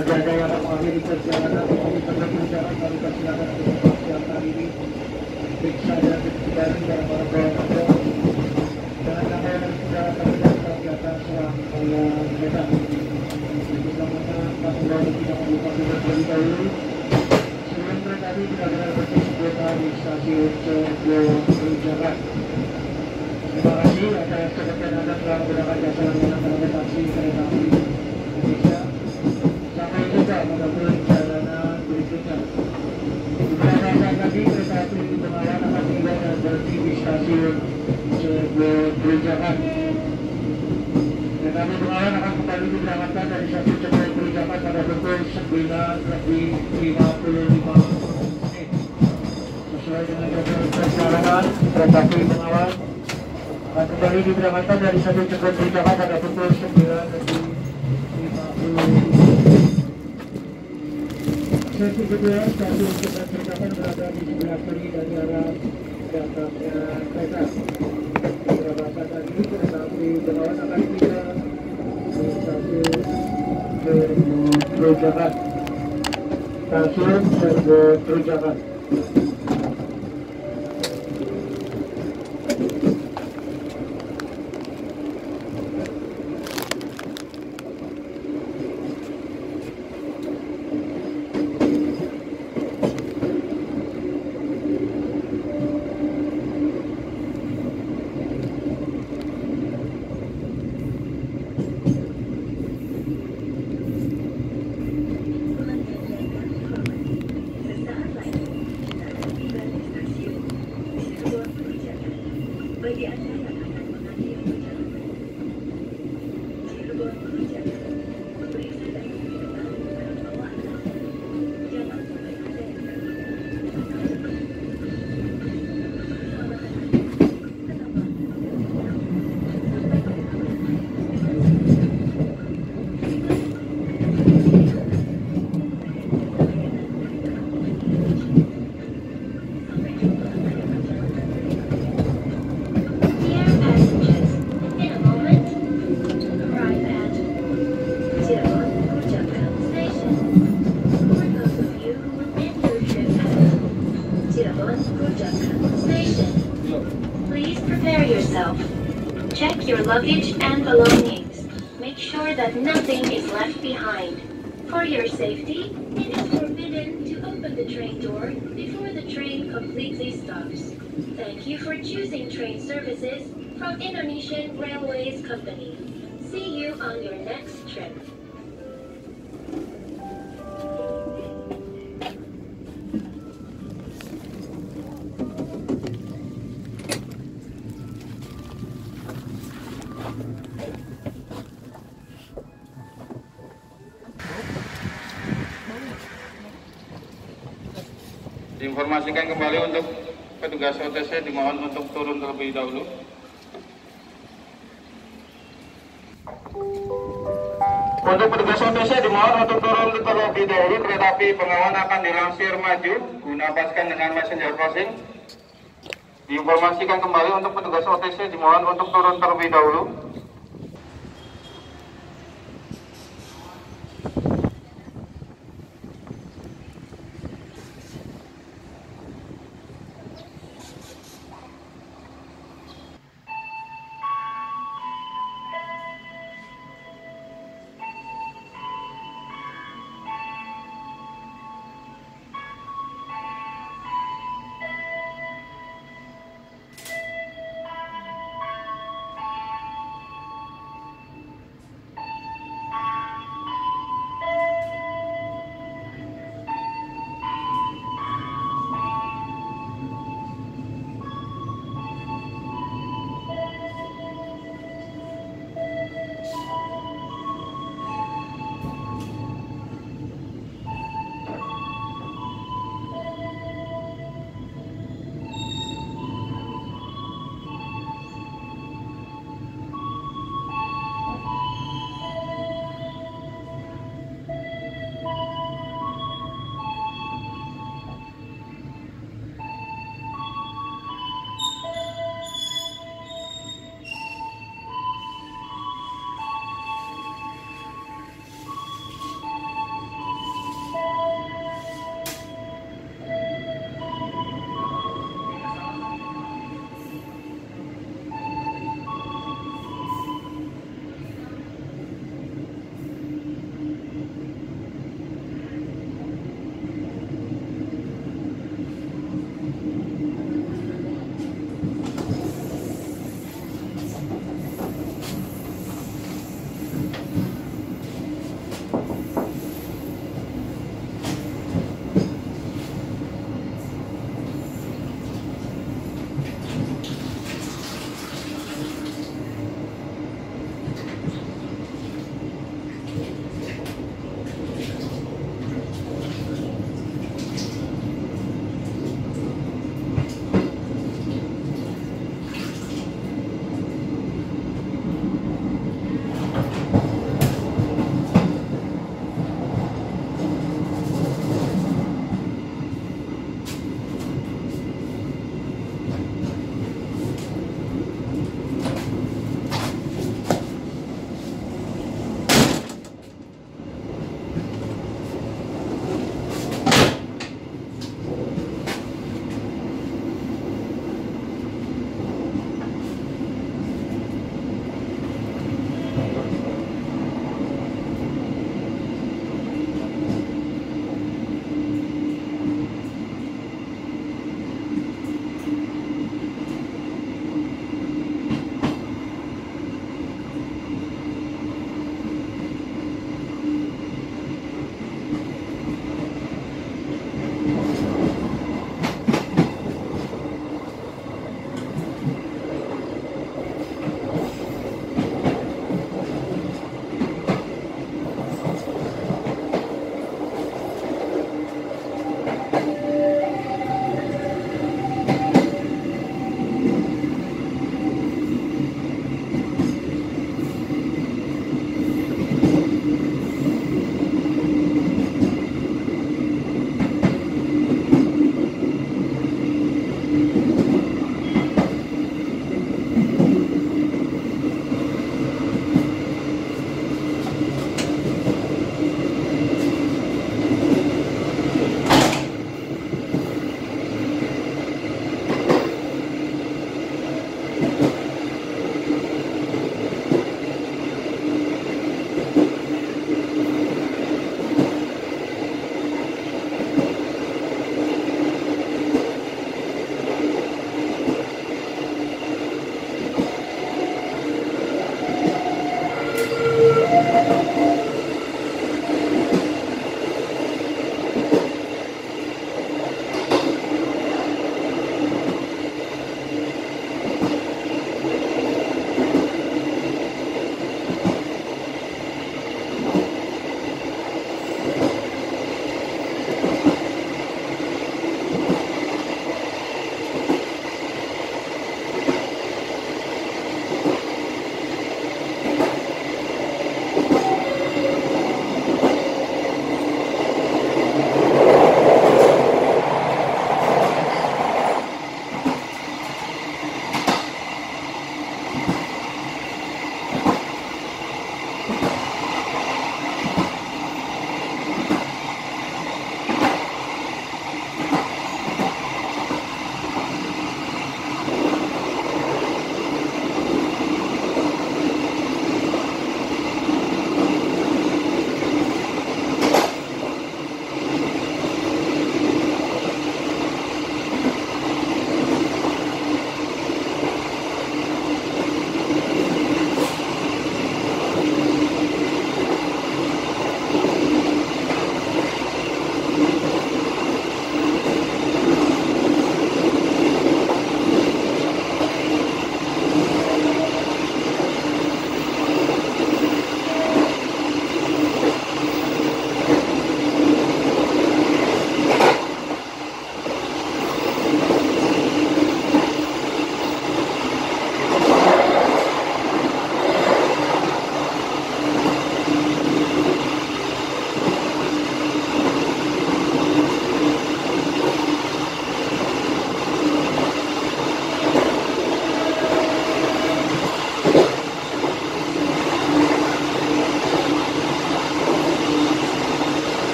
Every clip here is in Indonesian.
Ada yang akan mengakhiri perjalanan di Cirebon Prujakan, kami persilakan untuk siang kali ini. Periksa dan kembali dalam barang-barang Anda. Jangan sampai yang sudah terlihat di atas ruang kereta. Selanjutnya, kami tidak lupa terlebih dahulu. Sebelum kereta api benar-benar berhenti di stasiun Cirebon Prujakan. Terima kasih atas kepercayaan Anda telah menggunakan jasa layanan melintasi kereta api Indonesia. Sampai jumpa pada perjalanan berikutnya. Beberapa saat lagi kereta api Bengawan akan tiba dan berhenti di stasiun Cirebon Prujakan. Kereta api Bengawan akan kembali diberangkatkan dari stasiun Cirebon Prujakan pada pukul 9:55 menit. Sesuai dengan jadwal perjalanan, kereta api Bengawan akan kembali diberangkatkan dari stasiun Cirebon Prujakan pada pukul 9:50. Sesi kedua, stasiun Cirebon Prujakan berada di sebelah kiri dari arah datangnya kereta. Beberapa saat lagi kereta api Bengawan akan tiba di stasiun Cirebon Prujakan. Stasiun Cirebon Prujakan. Bagi Anda yang akan mengambil perjalanan Cirebon Prujakan, memeriksa dan mengirimkan barang bawaan Anda. Jangan sampai ada yang tertinggal. Keselamatan Anda, tetaplah check your luggage and belongings. Make sure that nothing is left behind. For your safety, it is forbidden to open the train door before the train completely stops. Thank you for choosing train services from Indonesian Railways Company. See you on your next trip. Diinformasikan kembali untuk petugas OTC dimohon untuk turun terlebih dahulu. Untuk petugas OTC dimohon untuk turun terlebih dahulu. Kereta api Bengawan akan dilansir maju guna paskan dengan messenger crossing. Diinformasikan kembali untuk petugas OTC dimohon untuk turun terlebih dahulu.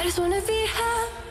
I just wanna be happy.